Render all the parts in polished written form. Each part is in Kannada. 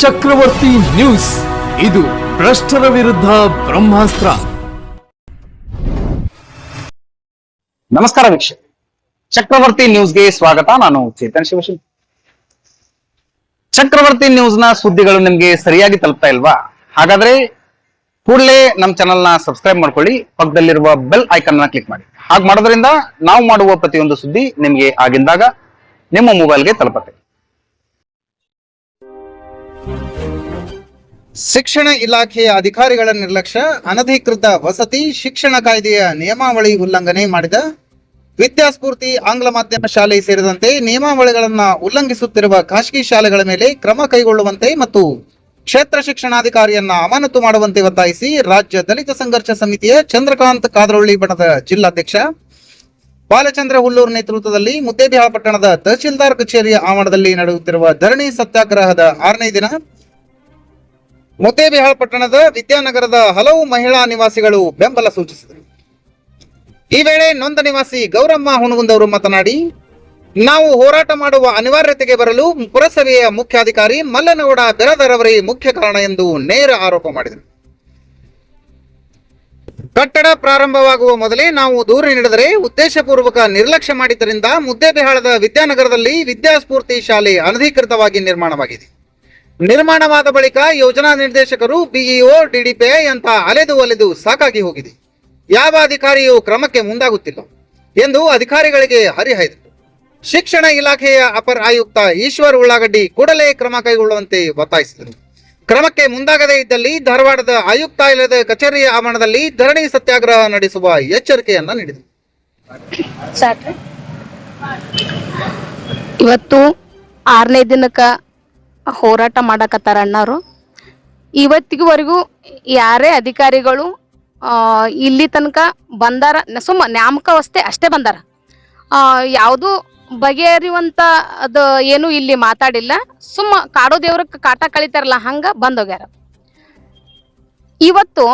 ಚಕ್ರವರ್ತಿ ನ್ಯೂಸ್, ಇದು ಭ್ರಷ್ಟರ ವಿರುದ್ಧ ಬ್ರಹ್ಮಾಸ್ತ್ರ. ನಮಸ್ಕಾರ ವೀಕ್ಷಕ, ಚಕ್ರವರ್ತಿ ನ್ಯೂಸ್ಗೆ ಸ್ವಾಗತ. ನಾನು ಚೇತನ್ ಶಿವಶಿಲ್. ಚಕ್ರವರ್ತಿ ನ್ಯೂಸ್ ನ ಸುದ್ದಿಗಳು ನಿಮ್ಗೆ ಸರಿಯಾಗಿ ತಲುಪ್ತಾ ಇಲ್ವಾ? ಹಾಗಾದ್ರೆ ಕೂಡಲೇ ನಮ್ಮ ಚಾನಲ್ ನ ಸಬ್ಸ್ಕ್ರೈಬ್ ಮಾಡ್ಕೊಳ್ಳಿ, ಪಕ್ಕದಲ್ಲಿರುವ ಬೆಲ್ ಐಕಾನ್ ನ ಕ್ಲಿಕ್ ಮಾಡಿ. ಹಾಗೆ ಮಾಡೋದ್ರಿಂದ ನಾವು ಮಾಡುವ ಪ್ರತಿಯೊಂದು ಸುದ್ದಿ ನಿಮ್ಗೆ ಆಗಿಂದಾಗ ನಿಮ್ಮ ಮೊಬೈಲ್ಗೆ ತಲುಪುತ್ತೆ. ಶಿಕ್ಷಣ ಇಲಾಖೆಯ ಅಧಿಕಾರಿಗಳ ನಿರ್ಲಕ್ಷ್ಯ, ಅನಧಿಕೃತ ವಸತಿ ಶಿಕ್ಷಣ ಕಾಯ್ದೆಯ ನಿಯಮಾವಳಿ ಉಲ್ಲಂಘನೆ ಮಾಡಿದ ವಿದ್ಯಾಸ್ಫೂರ್ತಿ ಆಂಗ್ಲ ಮಾಧ್ಯಮ ಶಾಲೆ ಸೇರಿದಂತೆ ನಿಯಮಾವಳಿಗಳನ್ನು ಉಲ್ಲಂಘಿಸುತ್ತಿರುವ ಖಾಸಗಿ ಶಾಲೆಗಳ ಮೇಲೆ ಕ್ರಮ ಕೈಗೊಳ್ಳುವಂತೆ ಮತ್ತು ಕ್ಷೇತ್ರ ಶಿಕ್ಷಣಾಧಿಕಾರಿಯನ್ನ ಅಮಾನತು ಮಾಡುವಂತೆ ಒತ್ತಾಯಿಸಿ ರಾಜ್ಯ ದಲಿತ ಸಂಘರ್ಷ ಸಮಿತಿಯ ಚಂದ್ರಕಾಂತ್ ಕಾದ್ರೊಳ್ಳಿ ಬಣದ ಜಿಲ್ಲಾಧ್ಯಕ್ಷ ಬಾಲಚಂದ್ರ ಹುಲ್ಲೂರು ನೇತೃತ್ವದಲ್ಲಿ ಮುದ್ದೇಬಿಹಾಳ ಪಟ್ಟಣದ ತಹಶೀಲ್ದಾರ್ ಕಚೇರಿಯ ಆವರಣದಲ್ಲಿ ನಡೆಯುತ್ತಿರುವ ಧರಣಿ ಸತ್ಯಾಗ್ರಹದ 6ನೇ ದಿನ ಮುದ್ದೇಬಿಹಾಳ ಪಟ್ಟಣದ ವಿದ್ಯಾನಗರದ ಹಲವು ಮಹಿಳಾ ನಿವಾಸಿಗಳು ಬೆಂಬಲ ಸೂಚಿಸಿದರು. ಈ ವೇಳೆ ನೊಂದ ನಿವಾಸಿ ಗೌರಮ್ಮ ಹುನಗುಂದವರು ಮಾತನಾಡಿ, ನಾವು ಹೋರಾಟ ಮಾಡುವ ಅನಿವಾರ್ಯತೆಗೆ ಬರಲು ಪುರಸಭೆಯ ಮುಖ್ಯಾಧಿಕಾರಿ ಮಲ್ಲನಗೌಡ ಬಿರಾದರ್ ಅವರೇ ಮುಖ್ಯ ಕಾರಣ ಎಂದು ನೇರ ಆರೋಪ ಮಾಡಿದರು. ಕಟ್ಟಡ ಪ್ರಾರಂಭವಾಗುವ ಮೊದಲೇ ನಾವು ದೂರು ನೀಡಿದರೆ ಉದ್ದೇಶಪೂರ್ವಕ ನಿರ್ಲಕ್ಷ್ಯ ಮಾಡಿದ್ದರಿಂದ ಮುದ್ದೇಬಿಹಾಳದ ವಿದ್ಯಾನಗರದಲ್ಲಿ ವಿದ್ಯಾಸ್ಫೂರ್ತಿ ಶಾಲೆ ಅನಧಿಕೃತವಾಗಿ ನಿರ್ಮಾಣವಾಗಿದೆ. ನಿರ್ಮಾಣವಾದ ಬಳಿಕ ಯೋಜನಾ ನಿರ್ದೇಶಕರು, ಬಿಇಒ, ಡಿಡಿಪಿಐ ಅಂತ ಅಲೆದು ಸಾಕಾಗಿ ಹೋಗಿದೆ. ಯಾವ ಅಧಿಕಾರಿಯೂ ಕ್ರಮಕ್ಕೆ ಮುಂದಾಗುತ್ತಿಲ್ಲ ಎಂದು ಅಧಿಕಾರಿಗಳಿಗೆ ಹರಿಹಾಯ್ದರು. ಶಿಕ್ಷಣ ಇಲಾಖೆಯ ಅಪರ ಆಯುಕ್ತ ಈಶ್ವರ್ ಉಳ್ಳಾಗಡ್ಡಿ ಕೂಡಲೇ ಕ್ರಮ ಕೈಗೊಳ್ಳುವಂತೆ ಒತ್ತಾಯಿಸಿದರು. ಕ್ರಮಕ್ಕೆ ಮುಂದಾಗದೇ ಇದ್ದಲ್ಲಿ ಧಾರವಾಡದ ಆಯುಕ್ತಾಲಯದ ಕಚೇರಿಯ ಆವರಣದಲ್ಲಿ ಧರಣಿ ಸತ್ಯಾಗ್ರಹ ನಡೆಸುವ ಎಚ್ಚರಿಕೆಯನ್ನ ನೀಡಿದರು. ಇವತ್ತು 6ನೇ ದಿನಕ್ಕ ಹೋರಾಟ ಮಾಡಕತ್ತಾರ ಅಣ್ಣಾರು. ಇವತ್ತಿಗೂ ಯಾರೇ ಅಧಿಕಾರಿಗಳು ಇಲ್ಲಿ ತನಕ ಬಂದಾರ, ಸುಮ್ಮ ನ್ಯಾಮಕವಷ್ಟೇ ಅಷ್ಟೇ ಬಂದಾರ. ಯಾವುದು ಬಗೆಹರಿಯುವಂತ ಅದು ಏನು ಇಲ್ಲಿ ಮಾತಾಡಿಲ್ಲ. ಸುಮ್ಮ ಕಾಡೋ ದೇವ್ರಕ್ಕೆ ಕಾಟ ಕಳಿತಾರಲ್ಲ ಹಂಗ ಬಂದೋಗ್ಯಾರ. ಇವತ್ತು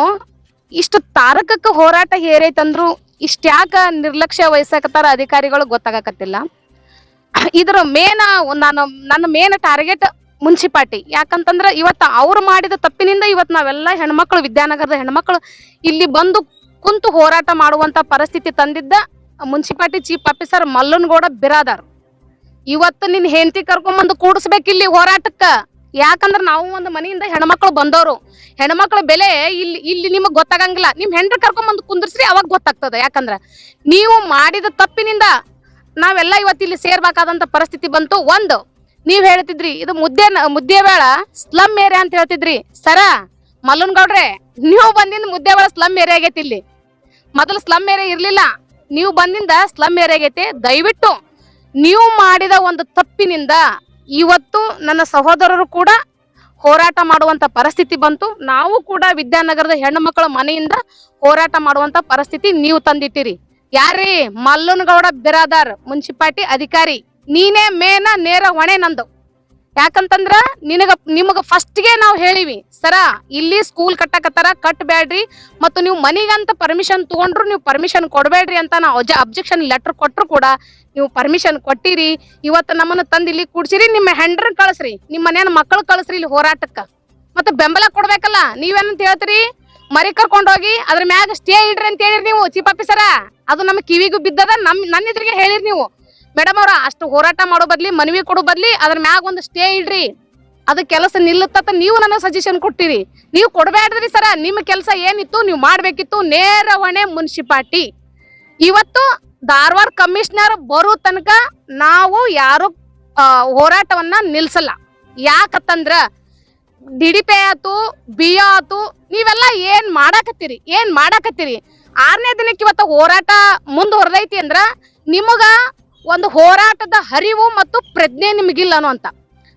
ಇಷ್ಟು ತಾರಕಕ್ಕೆ ಹೋರಾಟ ಹೇರೈತಂದ್ರು ಇಷ್ಟ್ಯಾಕ ನಿರ್ಲಕ್ಷ್ಯ ವಹಿಸಕತ್ತಾರ ಅಧಿಕಾರಿಗಳು ಗೊತ್ತಾಗಕತ್ತಿಲ್ಲ. ಇದ್ರ ನನ್ನ ಮೇನ್ ಟಾರ್ಗೆಟ್ ಮುನ್ಸಿಪಾಲ್ಟಿ. ಯಾಕಂತಂದ್ರ ಇವತ್ತು ಅವ್ರು ಮಾಡಿದ ತಪ್ಪಿನಿಂದ ಇವತ್ತು ನಾವೆಲ್ಲ ಹೆಣ್ಮಕ್ಳು, ವಿದ್ಯಾನಗರದ ಹೆಣ್ಮಕ್ಳು ಇಲ್ಲಿ ಬಂದು ಕುಂತು ಹೋರಾಟ ಮಾಡುವಂತ ಪರಿಸ್ಥಿತಿ ತಂದಿದ್ದ municipality chief officer Mallanagouda Biradar. ಇವತ್ತು ನಿನ್ ಹೆಂಡತಿ ಕರ್ಕೊಂಬಂದು ಕೂಡಿಸ್ಬೇಕಿಲ್ಲಿ ಹೋರಾಟಕ್ಕ. ಯಾಕಂದ್ರ ನಾವು ಒಂದು ಮನೆಯಿಂದ ಹೆಣ್ಮಕ್ಳು ಬಂದವರು, ಹೆಣ್ಮಕ್ಳ ಬೆಲೆ ಇಲ್ಲಿ ನಿಮಗ್ ಗೊತ್ತಾಗಂಗಿಲ್ಲ. ನಿಮ್ ಹೆಂಡ್ರ ಕರ್ಕೊಂಬಂದು ಕುಂದ್ರಿಸ್ರಿ, ಅವಾಗ ಗೊತ್ತಾಗ್ತದ. ಯಾಕಂದ್ರ ನೀವು ಮಾಡಿದ ತಪ್ಪಿನಿಂದ ನಾವೆಲ್ಲ ಇವತ್ತು ಇಲ್ಲಿ ಸೇರ್ಬೇಕಾದಂತ ಪರಿಸ್ಥಿತಿ ಬಂತು. ಒಂದು, ನೀವ್ ಹೇಳ್ತಿದ್ರಿ ಇದು ಮುದ್ದೇಬೇಳ ಸ್ಲಮ್ ಏರಿಯಾ ಅಂತ ಹೇಳ್ತಿದ್ರಿ. ಸರ ಮಲ್ಲನಗೌಡ್ರೆ, ನೀವು ಬಂದಿಂದ ಮುದ್ದೇಬೇಳ ಸ್ಲಮ್ ಏರಿಯಾ ಆಗೈತಿ. ಇಲ್ಲಿ ಮೊದಲು ಸ್ಲಮ್ ಏರಿಯಾ ಇರ್ಲಿಲ್ಲ, ನೀವು ಬಂದಿಂದ ಸ್ಲಮ್ ಏರಿಯಾ ಆಗೈತಿ. ದಯವಿಟ್ಟು ನೀವು ಮಾಡಿದ ಒಂದು ತಪ್ಪಿನಿಂದ ಇವತ್ತು ನನ್ನ ಸಹೋದರರು ಕೂಡ ಹೋರಾಟ ಮಾಡುವಂತ ಪರಿಸ್ಥಿತಿ ಬಂತು. ನಾವು ಕೂಡ ವಿದ್ಯಾನಗರದ ಹೆಣ್ಣು ಮಕ್ಕಳ ಮನೆಯಿಂದ ಹೋರಾಟ ಮಾಡುವಂತ ಪರಿಸ್ಥಿತಿ ನೀವು ತಂದಿಟ್ಟಿರಿ. ಯಾರೀ? ಮಲ್ಲನಗೌಡ ಬಿರಾದರ್ ಮುನ್ಸಿಪಾಲ್ಟಿ ಅಧಿಕಾರಿ. ನೀನೇ ಮೇನ ನೇರ ಹೊಣೆ ನಂದು. ಯಾಕಂತಂದ್ರ ನಿಮಗ ಫಸ್ಟ್ಗೆ ನಾವು ಹೇಳಿವಿ, ಸರ ಇಲ್ಲಿ ಸ್ಕೂಲ್ ಕಟ್ಟಕತ್ತಾರ, ಕಟ್ಬೇಡ್ರಿ, ಮತ್ತು ನೀವು ಮನಿಗಂತ ಪರ್ಮಿಷನ್ ತಗೊಂಡ್ರು ನೀವು ಪರ್ಮಿಷನ್ ಕೊಡ್ಬೇಡ್ರಿ ಅಂತ ನಾವು ಅಬ್ಜೆಕ್ಷನ್ ಲೆಟರ್ ಕೊಟ್ರು ಕೂಡ ನೀವು ಪರ್ಮಿಷನ್ ಕೊಟ್ಟಿರಿ. ಇವತ್ತು ನಮ್ಮನ್ನ ತಂದು ಇಲ್ಲಿ ಕೂಡ್ಸಿರಿ. ನಿಮ್ಮ ಹೆಂಡ್ರ ಕಳಿಸ್ರಿ, ನಿಮ್ಮ ಮನೆಯ ಮಕ್ಕಳು ಕಳಿಸ್ರಿ ಇಲ್ಲಿ ಹೋರಾಟಕ್ಕ. ಮತ್ತೆ ಬೆಂಬಲ ಕೊಡ್ಬೇಕಲ್ಲ. ನೀವೇನಂತ ಹೇಳ್ತೀರಿ? ಮರಿ ಕರ್ಕೊಂಡೋಗಿ ಅದ್ರ ಮ್ಯಾಗ ಸ್ಟೇ ಇಡ್ರಿ ಅಂತ ಹೇಳಿರಿ ನೀವು ಚೀಫ್ ಆಫೀಸರ. ಅದು ನಮ್ ಕಿವಿಗೂ ಬಿದ್ದದ. ನನ್ನ ಎದುರಿಗೆ ಹೇಳಿರಿ ನೀವು, ಮೇಡಮ್ ಅವ್ರ ಅಷ್ಟು ಹೋರಾಟ ಮಾಡೋ ಬದ್ಲಿ, ಮನವಿ ಕೊಡೋ ಬದ್ಲಿ ಅದ್ರ ಮ್ಯಾಗ ಒಂದು ಸ್ಟೇ ಇಡ್ರಿ, ಅದ ಕೆಲಸ ನಿಲ್ಲುತ್ತ ನೀವು ನನಗೆ ಸಜೆಷನ್ ಕೊಟ್ಟಿರಿ. ನೀವು ಕೊಡ್ಬೇಡ್ರಿ ಸರ. ನಿಮ್ಮ ಕೆಲಸ ಏನಿತ್ತು ನೀವು ಮಾಡ್ಬೇಕಿತ್ತು. ನೇರ ಹೊಣೆ ಮುನ್ಸಿಪಾಲ್ಟಿ. ಇವತ್ತು ಧಾರವಾಡ ಕಮಿಷನರ್ ಬರೋ ತನಕ ನಾವು ಯಾರು ಹೋರಾಟವನ್ನ ನಿಲ್ಸಲ್ಲ. ಯಾಕಂತಂದ್ರ ಡಿಡಿಪಿ ಆತು, ಬಿಒ ಆತು, ನೀವೆಲ್ಲ ಏನ್ ಮಾಡಾಕತ್ತೀರಿ? 6ನೇ ದಿನಕ್ಕೆ ಇವತ್ತು ಹೋರಾಟ ಮುಂದುವರೆದೈತಿ ಅಂದ್ರ ನಿಮಗ ಒಂದು ಹೋರಾಟದ ಹರಿವು ಮತ್ತು ಪ್ರಜ್ಞೆ ನಿಮಗಿಲ್ಲ ಅನ್ನೋ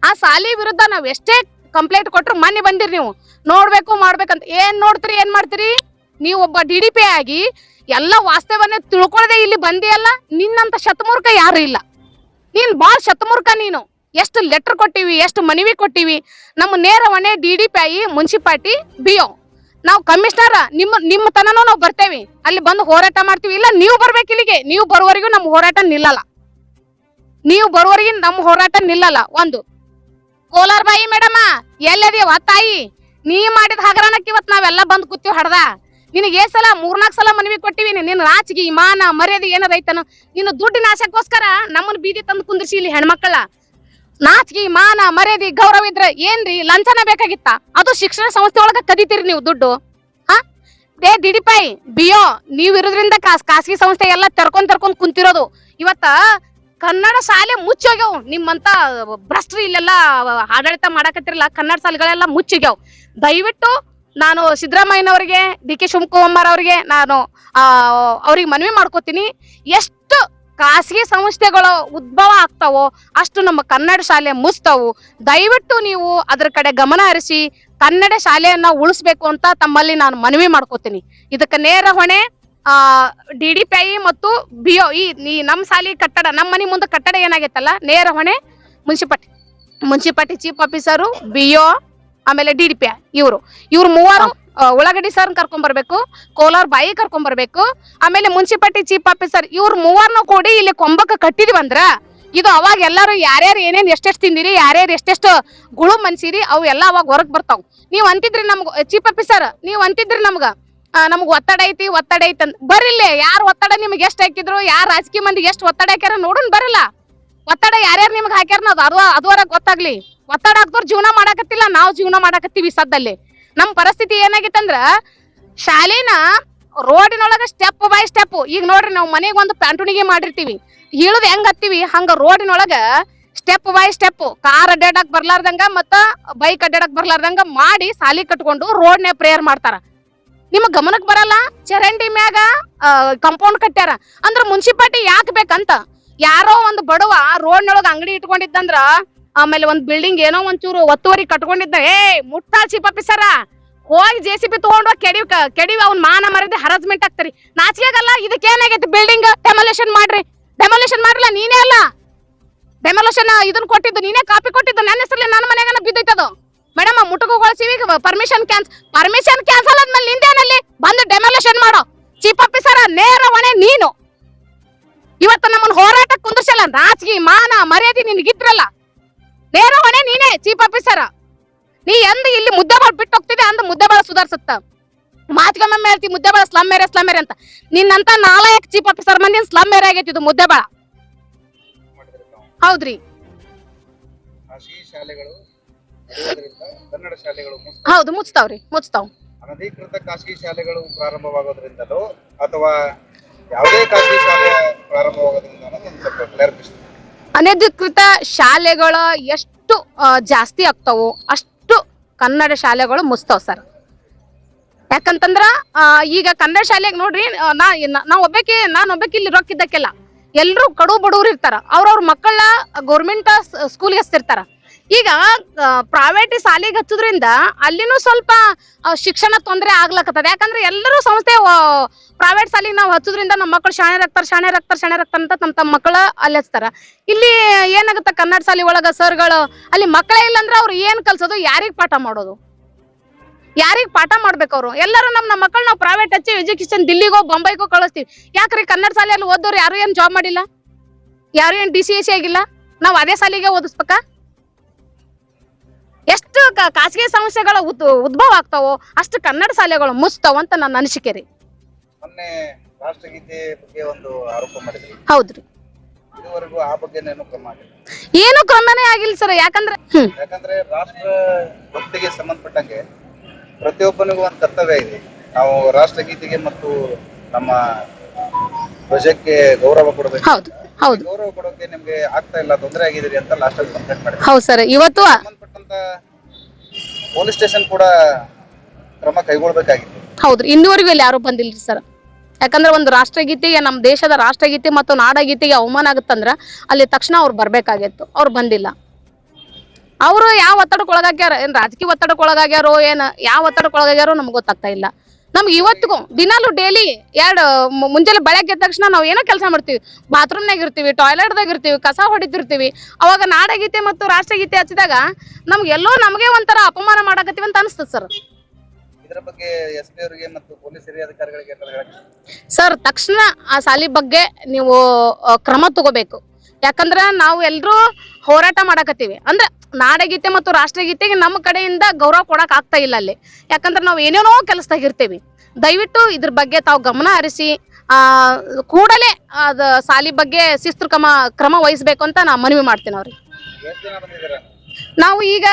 ಆ ಸಾಲಿ ವಿರುದ್ಧ ನಾವ್ ಎಷ್ಟೇ ಕಂಪ್ಲೇಂಟ್ ಕೊಟ್ರು ಮೊನ್ನೆ ಬಂದಿರಿ ನೀವು ನೋಡ್ಬೇಕು ಮಾಡ್ಬೇಕಂತ. ಏನ್ ನೋಡ್ತೀರಿ, ಏನ್ ಮಾಡ್ತೀರಿ? ನೀವು ಒಬ್ಬ ಡಿಡಿಪಿ ಆಗಿ ಎಲ್ಲ ವಾಸ್ತವನ್ನೇ ತಿಳ್ಕೊಳ್ಳದೆ ಇಲ್ಲಿ ಬಂದಿಯಲ್ಲ. ನಿನ್ನಂತ ಶತಮೂರ್ಖ ಯಾರು ಇಲ್ಲ. ನೀನ್ ಬಾಳ ಶತಮೂರ್ಖ ನೀನು. ಎಷ್ಟು ಲೆಟರ್ ಕೊಟ್ಟಿವಿ, ಎಷ್ಟು ಮನವಿ ಕೊಟ್ಟಿವಿ. ನಮ್ಮ ನೇರ ಹೊಣೆ ಡಿಡಿಪಿ, ಮುನ್ಸಿಪಾಲ್ಟಿ, ಬಿಒ. ನಾವು ಕಮಿಷನರ್ ನಿಮ್ಮ ತನನೂ ನಾವು ಬರ್ತೇವಿ, ಅಲ್ಲಿ ಬಂದು ಹೋರಾಟ ಮಾಡ್ತೀವಿ. ಇಲ್ಲ ನೀವು ಬರ್ಬೇಕು ಇಲ್ಲಿಗೆ. ನೀವು ಬರುವವರೆಗೂ ನಮ್ಮ ಹೋರಾಟ ನಿಲ್ಲಲ್ಲ. ಒಂದು ಕೋಲಾರ ಬಾಯಿ ಮೇಡಮ ಎಲ್ಲದಿವ ತಾಯಿ ನೀ ಮಾಡಿದ ಹಗರಣಕ್ಕೆ ಇವತ್ ನಾವೆಲ್ಲ ಬಂದ್ ಕೂತೀವಿ ಹಡ್ದ ನಿನಗೆ ಸಲ 3-4 ಸಲ ಮನವಿ ಕೊಟ್ಟಿವಿ ನಿನ್ನ ರಾಜಕೀಯ ಮಾನ ಮರ್ಯಾದೆ ಏನಾರ ಐತನ ನಿನ್ನ ದುಡ್ಡಿನ ಆಸೆಗೋಸ್ಕರ ನಮ್ಮನ್ನ ಬೀದಿ ತಂದು ಕುಂದ್ರಿಸಿ ಇಲ್ಲಿ ಹೆಣ್ಮಕ್ಳ ನಾಚಿಕೆ ಮಾನ ಮರ್ಯಾದೆ ಗೌರವ ಇದ್ರ ಏನ್ರಿ ಲಂಚನ ಬೇಕಾಗಿತ್ತ ಅದು ಶಿಕ್ಷಣ ಸಂಸ್ಥೆ ಒಳಗ ಕದಿತೀರಿ ನೀವು ದುಡ್ಡು ಹಾ ದಿಡಿಪಾಯಿ ಬಿಯೋ ನೀವ್ ಇರೋದ್ರಿಂದ ಖಾಸಗಿ ಸಂಸ್ಥೆ ಎಲ್ಲ ತೆರ್ಕೊಂಡ್ ಕುಂತಿರೋದು ಇವತ್ತ ಕನ್ನಡ ಶಾಲೆ ಮುಚ್ಚೋಗ್ಯಾವ್ ನಿಮ್ಮಂತ ಭ್ರಷ್ಟರು ಇಲ್ಲೆಲ್ಲ ಆಡಳಿತ ಮಾಡಕತ್ತಿರಲ್ಲ ಕನ್ನಡ ಶಾಲೆಗಳೆಲ್ಲ ಮುಚ್ಚೋಗ್ಯಾವ್ ದಯವಿಟ್ಟು ನಾನು ಸಿದ್ದರಾಮಯ್ಯನವರಿಗೆ ಡಿ.ಕೆ. ಶಿವಕುಮಾರ್ ಅವರಿಗೆ ನಾನು ಅವ್ರಿಗೆ ಮನವಿ ಮಾಡ್ಕೋತೀನಿ ಎಷ್ಟು ಖಾಸಗಿ ಸಂಸ್ಥೆಗಳು ಉದ್ಭವ ಆಗ್ತಾವೋ ಅಷ್ಟು ನಮ್ಮ ಕನ್ನಡ ಶಾಲೆ ಮುಚ್ತಾವು ದಯವಿಟ್ಟು ನೀವು ಅದ್ರ ಕಡೆ ಗಮನ ಹರಿಸಿ ಕನ್ನಡ ಶಾಲೆಯನ್ನ ಉಳಿಸ್ಬೇಕು ಅಂತ ತಮ್ಮಲ್ಲಿ ನಾನು ಮನವಿ ಮಾಡ್ಕೋತೀನಿ ಇದಕ್ಕೆ ನೇರ ಹೊಣೆ DDPI ಮತ್ತು BO ಈ ನಮ್ಮ ಶಾಲೆ ಕಟ್ಟಡ ನಮ್ಮ ಮನೆ ಮುಂದೆ ಕಟ್ಟಡ ಏನಾಗೈತಲ್ಲ ನೇರ ಹೊಣೆ ಮುನ್ಸಿಪಾಲಿಟಿ ಚೀಫ್ ಆಫೀಸರು BO ಆಮೇಲೆ DDPI ಇವ್ರು ಮೂವರು ಉಳ್ಳಾಗಡ್ಡಿ ಸರ್ ಕರ್ಕೊಂಡ್ ಬರ್ಬೇಕು ಕೋಲಾರ ಬಾಯಿ ಕರ್ಕೊಂಡ್ ಬರ್ಬೇಕು ಆಮೇಲೆ ಮುನ್ಸಿಪಾಲಿಟಿ ಚೀಫ್ ಆಫೀಸರ್ ಇವ್ರ ಮೂವರ್ನು ಕೂಡಿ ಇಲ್ಲಿ ಕೊಂಬಕ್ಕ ಕಟ್ಟಿದ್ವಂದ್ರ ಇದು ಅವಾಗ ಎಲ್ಲಾರು ಯಾರ್ಯಾರು ಏನೇನ್ ಎಷ್ಟೆಷ್ಟು ತಿಂದಿರಿ ಯಾರ್ಯಾರು ಎಷ್ಟೆಷ್ಟು ಗುಳು ಮನ್ಸಿರಿ ಅವು ಎಲ್ಲ ಅವಾಗ ಹೊರಗ್ ಬರ್ತಾವ್ ನೀವ್ ಅಂತಿದ್ರಿ ನಮ್ಗ ಚೀಫ್ ಆಫೀಸರ್ ನೀವ್ ಅಂತಿದ್ರಿ ನಮ್ಗ್ ಒತ್ತಡ ಐತಿ ಅಂತ ಬರಿಲ್ಲೇ ಯಾರು ಒತ್ತಡ ನಿಮ್ಗೆ ಎಷ್ಟ್ ಹಾಕಿದ್ರು ಯಾರ ರಾಜಕೀಯ ಮಂದಿಗೆ ಎಷ್ಟು ಒತ್ತಡ ಹಾಕ್ಯಾರ ನೋಡೋಣ ಬರಲ್ಲ ಒತ್ತಡ ಯಾರ್ಯಾರು ನಿಮ್ಗೆ ಹಾಕ್ಯಾರ ಅದುವರ ಗೊತ್ತಾಗ್ಲಿ ಒತ್ತಡ ಹಾಕ್ದವ್ರು ಜೀವನ ಮಾಡಾಕತ್ತಿಲ್ಲ ನಾವು ಜೀವನ ಮಾಡಾಕತ್ತೀವಿ ಸದ್ದಲ್ಲಿ ನಮ್ ಪರಿಸ್ಥಿತಿ ಏನಾಗಿತ್ತಂದ್ರ ಶಾಲೆನ ರೋಡಿನೊಳಗ ಸ್ಟೆಪ್ ಬೈ ಸ್ಟೆಪ್ ಈಗ ನೋಡ್ರಿ ನಾವು ಮನೆಗೆ ಒಂದು ಪ್ಯಾಂಟುಣಿಗೆ ಮಾಡಿರ್ತೀವಿ ಇಳಿದ್ ಹೆಂಗ್ ಹತ್ತೀವಿ ಹಂಗ ರೋಡಿನೊಳಗ ಸ್ಟೆಪ್ ಬೈ ಸ್ಟೆಪ್ ಕಾರ್ ಅಡ್ಡಾಡಕ್ ಬರ್ಲಾರ್ದಂಗ ಮತ್ತ ಬೈಕ್ ಅಡ್ಡಾಡಕ್ ಬರ್ಲಾರ್ದಂಗ ಮಾಡಿ ಸಾಲಿ ಕಟ್ಕೊಂಡು ರೋಡ್ನೇ ಪ್ರೇಯರ್ ಮಾಡ್ತಾರ ನಿಮಗ್ ಗಮನಕ್ ಬರಲ್ಲ ಚರಂಡಿ ಮ್ಯಾಗ ಕಾಂಪೌಂಡ್ ಕಟ್ಟ್ಯಾರ ಅಂದ್ರ ಮುನ್ಸಿಪಾಲಿಟಿ ಯಾಕೆ ಬೇಕಂತ ಯಾರೋ ಒಂದು ಬಡವ ರೋಡ್ನೊಳಗ ಅಂಗಡಿ ಇಟ್ಕೊಂಡಿದ್ದಂದ್ರ ಆಮೇಲೆ ಒಂದ್ ಬಿಲ್ಡಿಂಗ್ ಏನೋ ಒಂಚೂರು ಒತ್ತುವರಿ ಕಟ್ಕೊಂಡಿದ್ದ ಮುಟ್ಟಾಳ್ ಚೀಫ್ ಆಫೀಸರ ಹೋಗಿ JCB ತಗೊಂಡು ಕೆಡಿವಿ ಅವ್ನ ಮಾನ ಮರ್ಯಾದೆ ಹರಾಜ್ಮೆಂಟ್ ಆಗ್ತಾರಿ ನಾಚಿಕೆಗಲ್ಲ ಇದಕ್ಕೆ ಏನಾಗೈತಿ ಬಿಲ್ಡಿಂಗ್ ಡೆಮೊಲೇಷನ್ ಮಾಡ್ರಲ್ಲ ನೀನೇ ಅಲ್ಲ ಡೆಮೊಲೇಷನ್ ಇದನ್ನ ಕೊಟ್ಟಿದ್ದು ನೀನೇ ಕಾಪಿ ಕೊಟ್ಟಿದ್ದು ನನ್ನ ಹೆಸರಲ್ಲಿ ನನ್ನ ಮನೆಗನ ಬಿದ್ದೈತದು ಮೇಡಮ್ ಮುಟುಕುಗೊಳಿಸಿವಿ ಪರ್ಮಿಷನ್ ಕ್ಯಾನ್ಸಲ್ ಆದ್ಮೇಲೆ ನಿಂದೇನಲ್ಲಿ ಬಂದು ಡೆಮೊಲೇಷನ್ ಮಾಡೋ ಚೀಫ್ ಆಫೀಸರ ನೇರ ಹೊಣೆ ನೀನು ಇವತ್ತು ನಮ್ಮನ್ನ ಹೋರಾಟ ಕುಂದಿಸಲ್ಲ ರಾಜಕೀಯ ಮಾನ ಮರ್ಯಾದೆ ನಿನ್ಗಿದ್ರಲ್ಲ ನೇರ ಹೊಣೆ ನೀನೇ ಚೀಫ್ ಆಫೀಸರ ನೀ ಎಂದ ಇಲ್ಲಿ ಮುದ್ದೆಬಾಳ್ ಬಿಟ್ಟು ಹೋಗ್ತಿದೆ ಅಂದ ಮುದ್ದೆಬಾಳ ಸುಧಾರಿಸುತ್ತ ಮಾತಿಗೊಮ್ಮೆ ಹೇಳ್ತಿ ಮುದ್ದೆಬಾಳ ಸ್ಲಮ್ ಏರಿಯಾ ಅಂತ ನಿನ್ನಂತ 4 ಚೀಫ್ ಆಫೀಸರ್ ಮಂದಿ ಸ್ಲಮ್ ಏರಿಯಾ ಆಗೈತಿ ಇದು ಮುದ್ದೆಬಾಳ ಹೌದ್ರಿ ಕನ್ನಡ ಶಾಲೆಗಳು ಹೌದು ಮುಚ್ತಾವ್ ಅನಧಿಕೃತ ಖಾಸಗಿ ಶಾಲೆಗಳು ಪ್ರಾರಂಭವಾಗೋದ್ರಿಂದಲೋ ಅಥವಾ ಯಾವುದೇ ಖಾಸಗಿ ಶಾಲೆ ಪ್ರಾರಂಭವಾಗೋದ್ರಿಂದ ಅನಧಿಕೃತ ಶಾಲೆಗಳು ಎಷ್ಟು ಜಾಸ್ತಿ ಆಗ್ತಾವೋ ಅಷ್ಟು ಕನ್ನಡ ಶಾಲೆಗಳು ಮುಚ್ತಾವ್ ಸರ್ ಯಾಕಂತಂದ್ರ ಈಗ ಕನ್ನಡ ಶಾಲೆಗೆ ನೋಡ್ರಿ ನಾನು ಒಬ್ಬಾಕಿ ಇಲ್ಲಿ ರೊಕ್ಕಿದ್ದಕ್ಕೆಲ್ಲ ಎಲ್ರು ಕಡು ಬಡವ್ರು ಇರ್ತಾರ ಅವ್ರವ್ರ ಮಕ್ಕಳ ಗೌರ್ಮೆಂಟ್ ಸ್ಕೂಲ್ಗೆ ಹಚ್ತಿರ್ತಾರ ಈಗ ಪ್ರೈವೇಟ್ ಶಾಲೆಗೆ ಹಚ್ಚೋದ್ರಿಂದ ಅಲ್ಲಿನೂ ಸ್ವಲ್ಪ ಶಿಕ್ಷಣ ತೊಂದರೆ ಆಗ್ಲಕತ್ತದ ಯಾಕಂದ್ರೆ ಎಲ್ಲರೂ ಸಂಸ್ಥೆ ಪ್ರೈವೇಟ್ ಶಾಲೆಗೆ ನಾವು ಹಚ್ಚೋದ್ರಿಂದ ನಮ್ಮ ಮಕ್ಕಳು ಶಾಣೆ ರಾಗ್ತಾರ ಅಂತ ತಮ್ಮ ಮಕ್ಕಳ ಅಲ್ಲಿ ಹಚ್ತಾರ ಇಲ್ಲಿ ಏನಾಗುತ್ತೆ ಕನ್ನಡ ಶಾಲೆ ಒಳಗ ಸರ್ಗಳು ಅಲ್ಲಿ ಮಕ್ಕಳೇ ಇಲ್ಲಂದ್ರೆ ಅವ್ರು ಏನ್ ಕಲ್ಸೋದು ಯಾರಿಗ್ ಪಾಠ ಮಾಡ್ಬೇಕು ಅವ್ರು ಎಲ್ಲರೂ ನಮ್ಮ ಮಕ್ಕಳು ನಾವು ಪ್ರೈವೇಟ್ ಹಚ್ಚಿ ಎಜುಕೇಶನ್ ದಿಲ್ಲಿಗೋ ಬೊಂಬೈಗೋ ಕಳಿಸ್ತೀವಿ ಯಾಕ್ರಿ ಕನ್ನಡ ಶಾಲೆಯಲ್ಲಿ ಓದೋರು ಯಾರು ಏನ್ ಜಾಬ್ ಮಾಡಿಲ್ಲ ಯಾರು ಏನ್ DCSE ಆಗಿಲ್ಲ ನಾವ್ ಅದೇ ಶಾಲೆಗೆ ಓದಿಸ್ಬೇಕ ಎಷ್ಟು ಖಾಸಗಿ ಸಂಸ್ಥೆಗಳ ಉದ್ಭವ ಆಗ್ತಾವೋ ಅಷ್ಟು ಕನ್ನಡ ಶಾಲೆಗಳು ಮುಚ್ತಾವ ಅಂತ ನನ್ನ ಅನಿಸಿಕೆ ರೀ ಮೊನ್ನೆ ರಾಷ್ಟ್ರಗೀತೆ ಬಗ್ಗೆ ಒಂದು ಆರೋಪ ಮಾಡಿದ್ರಿ ಹೌದ್ರಿ ಇದುವರೆಗೂ ಆ ಬಗ್ಗೆ ಏನು ಕ್ರಮನೇ ಆಗಿಲ್ಲ ಸರ್ ಯಾಕಂದ್ರೆ ರಾಷ್ಟ್ರ ಭಕ್ತಿಗೆ ಸಂಬಂಧಪಟ್ಟಂಗೆ ಪ್ರತಿಯೊಬ್ಬನಿಗೂ ಒಂದು ಕರ್ತವ್ಯ ಇದೆ ನಾವು ರಾಷ್ಟ್ರಗೀತೆಗೆ ಮತ್ತು ನಮ್ಮ ಧ್ವಜಕ್ಕೆ ಗೌರವ ಕೊಡಬೇಕು ಹೌದು ಗೌರವ ಕೊಡೋಕೆ ನಿಮ್ಗೆ ಆಗ್ತಾ ಇಲ್ಲ ತೊಂದರೆ ಆಗಿದ್ದೀರಿ ಅಂತ ಲಾಸ್ಟ್ ಅಲ್ಲಿ ಕಂಪ್ಲೇಂಟ್ ಮಾಡಿದ್ರು ಹೌದು ಸರ್ ಇವತ್ತು ಸಂಬಂಧಪಟ್ಟಂತ ಪೊಲೀಸ್ ಸ್ಟೇಷನ್ ಕೂಡ ಕ್ರಮ ಕೈಗೊಳ್ಳಬೇಕಾಗಿತ್ತು ಹೌದ್ರಿ ಇನ್ನೂವರೆಗೂ ಇಲ್ಲಿ ಯಾರು ಬಂದಿಲ್ರಿ ಸರ್ ಯಾಕಂದ್ರೆ ಒಂದು ರಾಷ್ಟ್ರಗೀತೆಗೆ ನಮ್ಮ ದೇಶದ ರಾಷ್ಟ್ರಗೀತೆ ಮತ್ತು ನಾಡಗೀತೆಗೆ ಅವಮಾನ ಆಗುತ್ತಂದ್ರ ಅಲ್ಲಿ ತಕ್ಷಣ ಅವ್ರು ಬರ್ಬೇಕಾಗಿತ್ತು ಅವ್ರು ಬಂದಿಲ್ಲ ಅವರು ಯಾವ ಒತ್ತಡಕ್ಕೆ ಒಳಗಾಗ್ಯಾರ ಏನ್ ರಾಜಕೀಯ ಒತ್ತಡಕ್ಕೆ ಒಳಗಾಗ್ಯಾರೋ ಏನ್ ಯಾವ ಒತ್ತಡಕ್ಕೆ ಒಳಗಾಗ್ಯಾರೋ ನಮ್ಗೆ ಗೊತ್ತಾಗ್ತಾ ಇಲ್ಲ ನಮ್ಗೆ ಇವತ್ತಿಗೂ ದಿನಾಲು ಡೈಲಿ ಮುಂಜಾನೆ ಬೆಳಗ್ಗೆ ಎದ್ದ ತಕ್ಷಣ ನಾವು ಏನೋ ಕೆಲಸ ಮಾಡ್ತೀವಿ ಬಾತ್ರೂಮ್ನಾಗ ಇರ್ತೀವಿ ಟಾಯ್ಲೆಟ್ದಾಗ ಇರ್ತೀವಿ ಕಸ ಹೊಡಿತಿರ್ತೀವಿ ಅವಾಗ ನಾಡಗೀತೆ ಮತ್ತು ರಾಷ್ಟ್ರಗೀತೆ ಹಚ್ಚಿದಾಗ ನಮ್ಗೆ ಎಲ್ಲೋ ನಮಗೆ ಒಂಥರ ಅಪಮಾನ ಮಾಡಾಕತ್ತೀವಿ ಅಂತ ಅನಿಸ್ತದೆ ಸರ್ ಇದರ ಬಗ್ಗೆ SP ಅವರಿಗೆ ಮತ್ತು ಪೊಲೀಸ್ ಹಿರಿಯ ಅಧಿಕಾರಿಗಳಿಗೆ ಸರ್ ತಕ್ಷಣ ಆ ಶಾಲೆ ಬಗ್ಗೆ ನೀವು ಕ್ರಮ ತಗೋಬೇಕು ಯಾಕಂದ್ರ ನಾವು ಎಲ್ರೂ ಹೋರಾಟ ಮಾಡಕತ್ತೀವಿ ಅಂದ್ರೆ ನಾಡಗೀತೆ ಮತ್ತು ರಾಷ್ಟ್ರಗೀತೆಗೆ ನಮ್ಮ ಕಡೆಯಿಂದ ಗೌರವ ಕೊಡಕ್ ಆಗ್ತಾ ಇಲ್ಲ ಅಲ್ಲಿ. ಯಾಕಂದ್ರೆ ನಾವು ಏನೇನೋ ಕೆಲಸದಾಗ ಇರ್ತೀವಿ. ದಯವಿಟ್ಟು ಇದ್ರ ಬಗ್ಗೆ ತಾವು ಗಮನ ಹರಿಸಿ ಕೂಡಲೇ ಅದ ಸಾಲಿ ಬಗ್ಗೆ ಶಿಸ್ತು ಕ್ರಮ ವಹಿಸ್ಬೇಕು ಅಂತ ನಾ ಮನವಿ ಮಾಡ್ತೀನಿ ಅವ್ರಿಗೆ. ನಾವು ಈಗ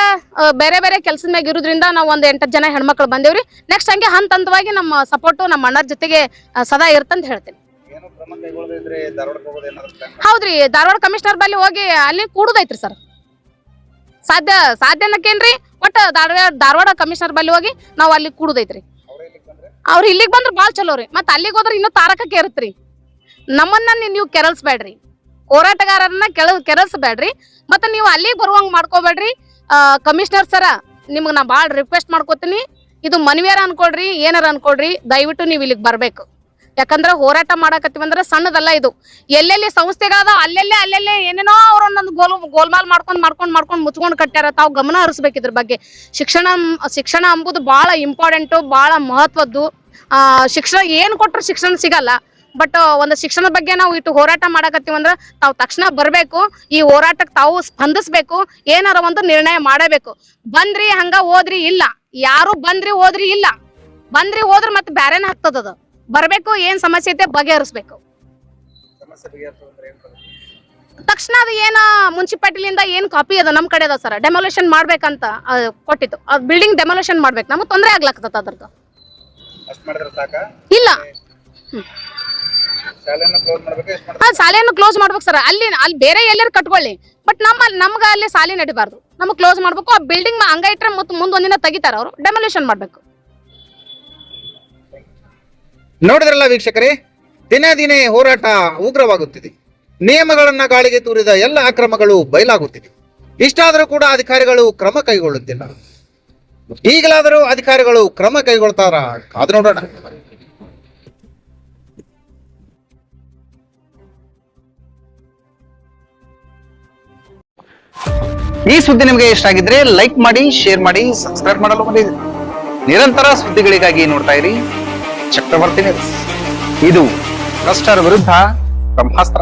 ಬೇರೆ ಬೇರೆ ಕೆಲಸದ ಮ್ಯಾಗ ಇರೋದ್ರಿಂದ ನಾವು ಒಂದ್ 8 ಜನ ಹೆಣ್ಮಕ್ಳು ಬಂದೇವ್ರಿ. ನೆಕ್ಸ್ಟ್ ಹಂಗೆ ಹಂತವಾಗಿ ನಮ್ಮ ಸಪೋರ್ಟ್ ನಮ್ಮ ಅಣ್ಣರ ಜೊತೆಗೆ ಸದಾ ಇರ್ತಂತ ಹೇಳ್ತೇನೆ. ಹೌದ್ರಿ, ಧಾರವಾಡ ಕಮಿಷನರ್ ಬಲ್ಲಿ ಹೋಗಿ ಅಲ್ಲಿ ಕೂಡುದೈತ್ರಿ ಸರ್. ಸಾಧ್ಯ ಅನ್ನಕೇನ್ರಿ, ಒಟ್ಟ ಧಾರವಾಡ ಕಮಿಷನರ್ ಬಲ್ಲಿ ಹೋಗಿ ನಾವ್ ಅಲ್ಲಿ ಕೂಡುದೈತ್ರಿ. ಅವ್ರು ಇಲ್ಲಿಗೆ ಬಂದ್ರ ಬಾಳ್ ಚಲೋ ರೀ. ಮತ್ ಅಲ್ಲಿಗೆ ಹೋದ್ರ ಇನ್ನೂ ತಾರಕಕ್ಕೆ ಇರುತ್ರಿ. ನಮ್ಮನ್ನ ನೀವು ಕೆರಲ್ಸ್ಬೇಡ್ರಿ, ಹೋರಾಟಗಾರರನ್ನ ಕೆರಲ್ಸ್ಬೇಡ್ರಿ. ಮತ್ತ ನೀವು ಅಲ್ಲಿಗೆ ಬರುವಂಗ್ ಮಾಡ್ಕೋಬೇಡ್ರಿ. ಕಮಿಷನರ್ ಸರ ನಿಮ್ಗೆ ನಾ ಬಾಳ್ ರಿಕ್ವೆಸ್ಟ್ ಮಾಡ್ಕೋತೀನಿ, ಇದು ಮನವಿಯಾರ ಅನ್ಕೊಳ್ರಿ, ಏನಾರ ಅನ್ಕೊಳ್ರಿ, ದಯವಿಟ್ಟು ನೀವು ಇಲ್ಲಿಗೆ ಬರ್ಬೇಕು. ಯಾಕಂದ್ರ ಹೋರಾಟ ಮಾಡಕತ್ತೀವಿ ಅಂದ್ರೆ ಸಣ್ಣದಲ್ಲ ಇದು. ಎಲ್ಲೆಲ್ಲಿ ಸಂಸ್ಥೆಗಾದ ಅಲ್ಲೆಲ್ಲೇ ಏನೇನೋ ಅವ್ರೊಂದೊಂದು ಗೋಲ್ಮಾಲ್ ಮಾಡ್ಕೊಂಡ್ ಮುಚ್ಕೊಂಡ್ ಕಟ್ಟ್ಯಾರ. ತಾವು ಗಮನ ಹರಿಸ್ಬೇಕು ಇದ್ರ ಬಗ್ಗೆ. ಶಿಕ್ಷಣ ಅಂಬುದು ಬಹಳ ಇಂಪಾರ್ಟೆಂಟ್, ಬಹಳ ಮಹತ್ವದ್ದು. ಶಿಕ್ಷಣ ಏನ್ ಕೊಟ್ರು ಶಿಕ್ಷಣ ಸಿಗಲ್ಲ. ಬಟ್ ಒಂದು ಶಿಕ್ಷಣದ ಬಗ್ಗೆ ನಾವು ಇಟ್ಟು ಹೋರಾಟ ಮಾಡಕತ್ತೀವಿ ಅಂದ್ರ ತಾವು ತಕ್ಷಣ ಬರ್ಬೇಕು. ಈ ಹೋರಾಟಕ್ಕೆ ತಾವು ಸ್ಪಂದಿಸ್ಬೇಕು. ಏನಾರ ಒಂದು ನಿರ್ಣಯ ಮಾಡಬೇಕು. ಬಂದ್ರಿ ಹಂಗ ಹೋದ್ರಿ ಇಲ್ಲ, ಯಾರು ಬಂದ್ರಿ ಹೋದ್ರಿ ಇಲ್ಲ. ಬಂದ್ರಿ ಹೋದ್ರ ಮತ್ತೆ ಬ್ಯಾರೇನ ಆಗ್ತದ. ಬರ್ಬೇಕು, ಏನ್ ಸಮಸ್ಯೆ ಐತೆ ಬಗೆಹರಿಸ್ಬೇಕು. ತಕ್ಷಣ ಅದು ಏನ ಮುನ್ಸಿಪಾಲಿಟಿಲಿಂದ ಏನ್ ಕಾಪಿ ಅದ ನಮ್ ಕಡೆ ಅದ ಸರ್, ಡೆಮೊಲೇಷನ್ ಮಾಡ್ಬೇಕಂತ ಕೊಟ್ಟಿತ್ತು. ಬಿಲ್ಡಿಂಗ್ ಡೆಮೊಲೇಷನ್ ಮಾಡ್ಬೇಕು. ನಮಗ್ ತೊಂದ್ರೆ ಆಗ್ಲಾಕತ್ತ ಅದ್ರದ್ದು. ಇಲ್ಲ, ಶಾಲೆಯನ್ನು ಕ್ಲೋಸ್ ಮಾಡ್ಬೇಕು ಸರ್. ಅಲ್ಲಿ ಬೇರೆ ಎಲ್ಲರೂ ಕಟ್ಕೊಳ್ಳಿ, ಬಟ್ ನಮ್ಗ ಅಲ್ಲಿ ಶಾಲೆ ನಡಿಬಾರ್ದು. ನಮಗ್ ಕ್ಲೋಸ್ ಮಾಡ್ಬೇಕು. ಆ ಬಿಲ್ಡಿಂಗ್ ಹಂಗ ಇಟ್ರೆ ಮತ್ತೆ ಮುಂದೊಂದಿನ ತೆಗಿತಾರ ಅವರು. ಡೆಮೊಲೇಷನ್ ಮಾಡ್ಬೇಕು. ನೋಡಿದ್ರಲ್ಲ ವೀಕ್ಷಕರೇ, ದಿನೇ ಹೋರಾಟ ಉಗ್ರವಾಗುತ್ತಿದೆ. ನಿಯಮಗಳನ್ನ ಗಾಳಿಗೆ ತೂರಿದ ಎಲ್ಲ ಅಕ್ರಮಗಳು ಬಯಲಾಗುತ್ತಿದೆ. ಇಷ್ಟಾದರೂ ಕೂಡ ಅಧಿಕಾರಿಗಳು ಕ್ರಮ ಕೈಗೊಳ್ಳುತ್ತಿಲ್ಲ. ಈಗಲಾದರೂ ಅಧಿಕಾರಿಗಳು ಕ್ರಮ ಕೈಗೊಳ್ತಾರ? ಕಾದು ನೋಡೋಣ. ಈ ಸುದ್ದಿ ನಿಮಗೆ ಇಷ್ಟ ಆಗಿದ್ರೆ ಲೈಕ್ ಮಾಡಿ, ಶೇರ್ ಮಾಡಿ, ಸಬ್ಸ್ಕ್ರೈಬ್ ಮಾಡಲು ಮರೆಯದಿರಿ. ನಿರಂತರ ಸುದ್ದಿಗಳಿಗಾಗಿ ನೋಡ್ತಾ ಇರಿ ಚಕ್ರವರ್ತಿ ನ್ಯೂಸ್. ಇದು ಭ್ರಷ್ಟರ ವಿರುದ್ಧ ಬ್ರಹ್ಮಾಸ್ತ್ರ.